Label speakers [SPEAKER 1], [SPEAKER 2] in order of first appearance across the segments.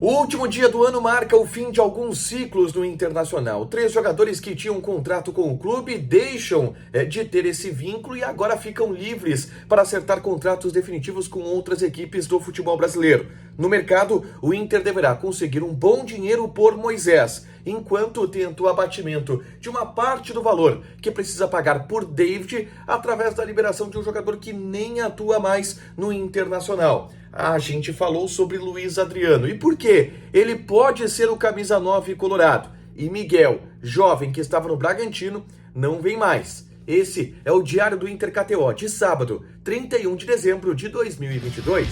[SPEAKER 1] O último dia do ano marca o fim de alguns ciclos no Internacional. 3 jogadores que tinham um contrato com o clube deixam de ter esse vínculo e agora ficam livres para acertar contratos definitivos com outras equipes do futebol brasileiro. No mercado, o Inter deverá conseguir um bom dinheiro por Moisés, enquanto tenta o abatimento de uma parte do valor que precisa pagar por David através da liberação de um jogador que nem atua mais no Internacional. A gente falou sobre Luiz Adriano e por que ele pode ser o camisa 9 colorado. E Miguel, jovem que estava no Bragantino, não vem mais. Esse é o Diário do Inter KTO de sábado, 31 de dezembro de 2022.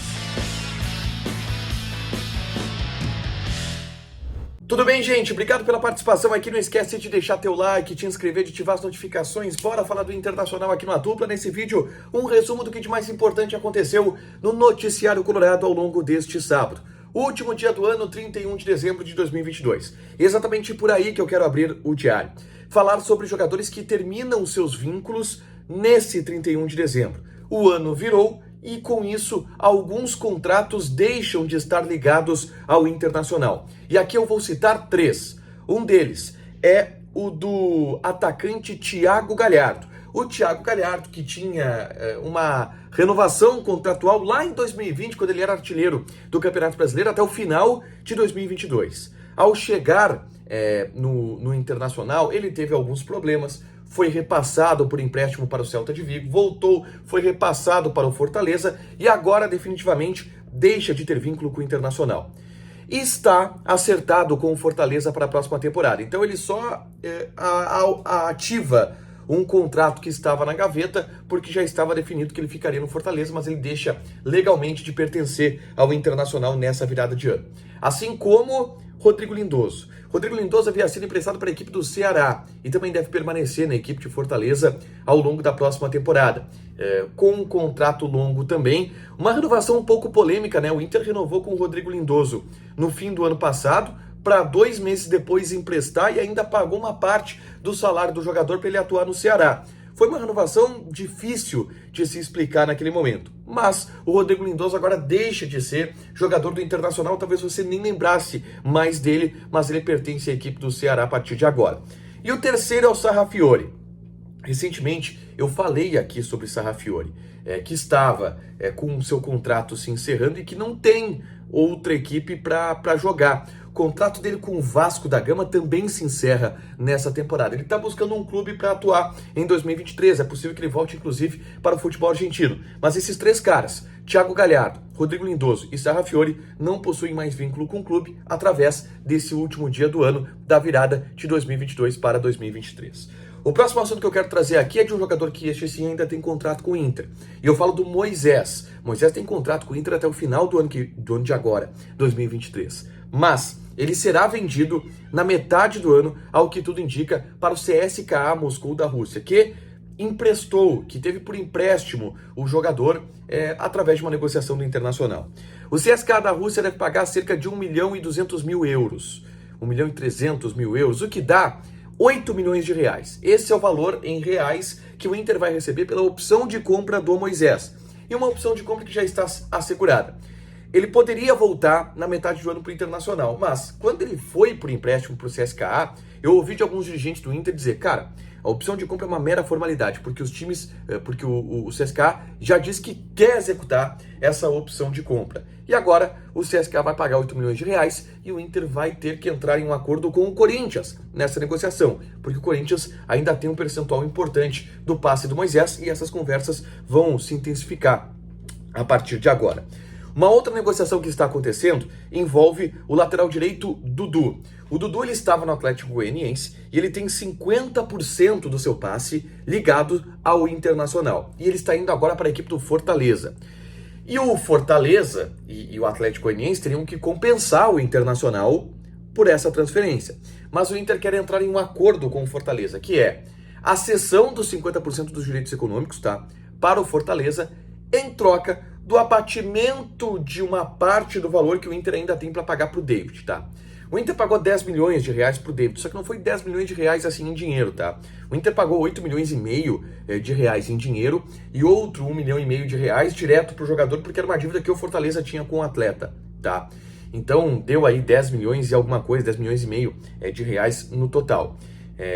[SPEAKER 1] Tudo bem, gente? Obrigado pela participação aqui. Não esquece de deixar teu like, te inscrever, de ativar as notificações. Bora falar do Internacional aqui na Dupla. Nesse vídeo, um resumo do que de mais importante aconteceu no noticiário colorado ao longo deste sábado. Último dia do ano, 31 de dezembro de 2022. Exatamente por aí que eu quero abrir o diário. Falar sobre jogadores que terminam seus vínculos nesse 31 de dezembro. O ano virou e, com isso, alguns contratos deixam de estar ligados ao Internacional. E aqui eu vou citar 3. Um deles é o do atacante Thiago Galhardo. O Thiago Galhardo, que tinha uma renovação contratual lá em 2020, quando ele era artilheiro do Campeonato Brasileiro, até o final de 2022. Ao chegar no Internacional, ele teve alguns problemas, foi repassado por empréstimo para o Celta de Vigo, voltou, foi repassado para o Fortaleza e agora definitivamente deixa de ter vínculo com o Internacional. E está acertado com o Fortaleza para a próxima temporada. Então ele só ativa um contrato que estava na gaveta, porque já estava definido que ele ficaria no Fortaleza, mas ele deixa legalmente de pertencer ao Internacional nessa virada de ano. Assim como Rodrigo Lindoso. Rodrigo Lindoso havia sido emprestado para a equipe do Ceará e também deve permanecer na equipe de Fortaleza ao longo da próxima temporada. Com um contrato longo também, uma renovação um pouco polêmica, né? O Inter renovou com o Rodrigo Lindoso no fim do ano passado, para 2 meses depois emprestar e ainda pagou uma parte do salário do jogador para ele atuar no Ceará. Foi uma renovação difícil de se explicar naquele momento. Mas o Rodrigo Lindoso agora deixa de ser jogador do Internacional. Talvez você nem lembrasse mais dele, mas ele pertence à equipe do Ceará a partir de agora. E o terceiro é o Sarrafiore. Recentemente eu falei aqui sobre Sarrafiore, que estava com o seu contrato se encerrando e que não tem outra equipe para jogar. O contrato dele com o Vasco da Gama também se encerra nessa temporada. Ele está buscando um clube para atuar em 2023. É possível que ele volte, inclusive, para o futebol argentino. Mas esses 3 caras, Thiago Galhardo, Rodrigo Lindoso e Sarrafiore, não possuem mais vínculo com o clube através desse último dia do ano da virada de 2022 para 2023. O próximo assunto que eu quero trazer aqui é de um jogador que este sim ainda tem contrato com o Inter. E eu falo do Moisés. Moisés tem contrato com o Inter até o final do ano de agora, 2023. Mas ele será vendido na metade do ano, ao que tudo indica, para o CSKA Moscou da Rússia, que emprestou, que teve por empréstimo o jogador através de uma negociação do Internacional. O CSKA da Rússia deve pagar cerca de 1.200.000 euros, 1.300.000 euros, o que dá 8 milhões de reais. Esse é o valor em reais que o Inter vai receber pela opção de compra do Moisés. E uma opção de compra que já está assegurada. Ele poderia voltar na metade do ano para o Internacional, mas quando ele foi por empréstimo para o CSKA, eu ouvi de alguns dirigentes do Inter dizer, cara, a opção de compra é uma mera formalidade, porque os times, porque o CSKA já disse que quer executar essa opção de compra. E agora o CSKA vai pagar 8 milhões de reais e o Inter vai ter que entrar em um acordo com o Corinthians nessa negociação, porque o Corinthians ainda tem um percentual importante do passe do Moisés e essas conversas vão se intensificar a partir de agora. Uma outra negociação que está acontecendo envolve o lateral direito Dudu. O Dudu ele estava no Atlético Goianiense e ele tem 50% do seu passe ligado ao Internacional. E ele está indo agora para a equipe do Fortaleza. E o Fortaleza e o Atlético Goianiense teriam que compensar o Internacional por essa transferência. Mas o Inter quer entrar em um acordo com o Fortaleza, que é a cessão dos 50% dos direitos econômicos, tá, para o Fortaleza, em troca do abatimento de uma parte do valor que o Inter ainda tem para pagar para o David, tá? O Inter pagou 10 milhões de reais para o David, só que não foi 10 milhões de reais assim em dinheiro, tá? O Inter pagou 8 milhões e meio de reais em dinheiro e outro 1,5 milhão de reais direto para o jogador, porque era uma dívida que o Fortaleza tinha com o atleta, tá? Então deu aí 10 milhões e alguma coisa, 10 milhões e meio de reais no total.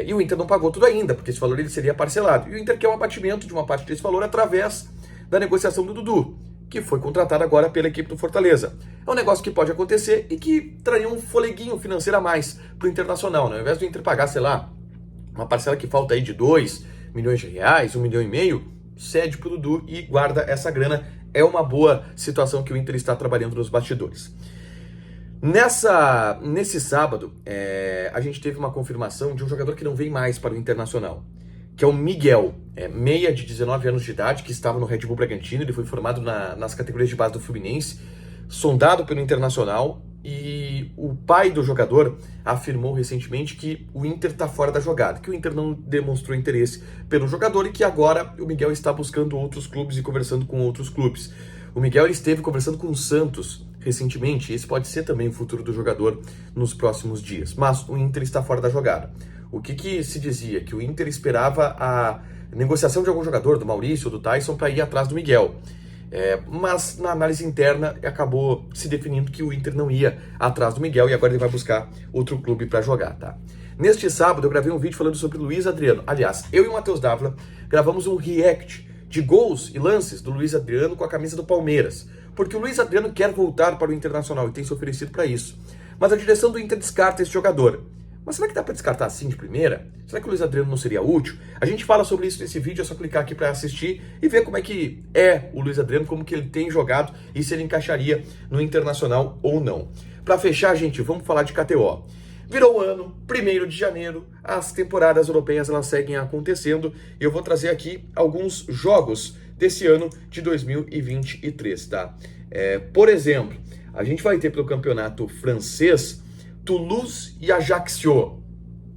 [SPEAKER 1] E o Inter não pagou tudo ainda, porque esse valor ele seria parcelado. E o Inter quer um abatimento de uma parte desse valor através da negociação do Dudu, que foi contratado agora pela equipe do Fortaleza. É um negócio que pode acontecer e que traria um foleguinho financeiro a mais para o Internacional, né? Ao invés do Inter pagar, sei lá, uma parcela que falta aí de 2 milhões de reais, 1,5 milhão, cede para o Dudu e guarda essa grana. É uma boa situação que o Inter está trabalhando nos bastidores. Nesse sábado, a gente teve uma confirmação de um jogador que não vem mais para o Internacional, que é o Miguel, meia de 19 anos de idade, que estava no Red Bull Bragantino. Ele foi formado nas categorias de base do Fluminense, sondado pelo Internacional, e o pai do jogador afirmou recentemente que o Inter está fora da jogada, que o Inter não demonstrou interesse pelo jogador e que agora o Miguel está buscando outros clubes e conversando com outros clubes. O Miguel ele esteve conversando com o Santos recentemente, e esse pode ser também o futuro do jogador nos próximos dias, mas o Inter está fora da jogada. O que se dizia? Que o Inter esperava a negociação de algum jogador, do Maurício ou do Tyson, para ir atrás do Miguel. Mas na análise interna acabou se definindo que o Inter não ia atrás do Miguel e agora ele vai buscar outro clube para jogar, tá? Neste sábado eu gravei um vídeo falando sobre o Luiz Adriano. Aliás, eu e o Matheus Dávila gravamos um react de gols e lances do Luiz Adriano com a camisa do Palmeiras, porque o Luiz Adriano quer voltar para o Internacional e tem se oferecido para isso. Mas a direção do Inter descarta esse jogador. Mas será que dá para descartar assim de primeira? Será que o Luiz Adriano não seria útil? A gente fala sobre isso nesse vídeo, é só clicar aqui para assistir e ver como é que é o Luiz Adriano, como que ele tem jogado e se ele encaixaria no Internacional ou não. Para fechar, gente, vamos falar de KTO. Virou o ano, 1º de janeiro, as temporadas europeias elas seguem acontecendo e eu vou trazer aqui alguns jogos desse ano de 2023, tá? Por exemplo, a gente vai ter pelo campeonato francês Toulouse e Ajaccio.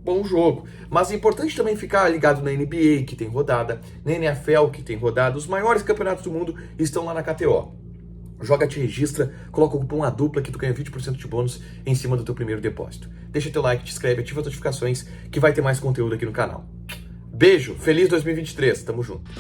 [SPEAKER 1] Bom jogo. Mas é importante também ficar ligado na NBA, que tem rodada, na NFL, que tem rodada. Os maiores campeonatos do mundo estão lá na KTO. Joga, te registra, coloca o cupom ADUPLA que tu ganha 20% de bônus em cima do teu primeiro depósito. Deixa teu like, te inscreve, ativa as notificações que vai ter mais conteúdo aqui no canal. Beijo, feliz 2023, tamo junto.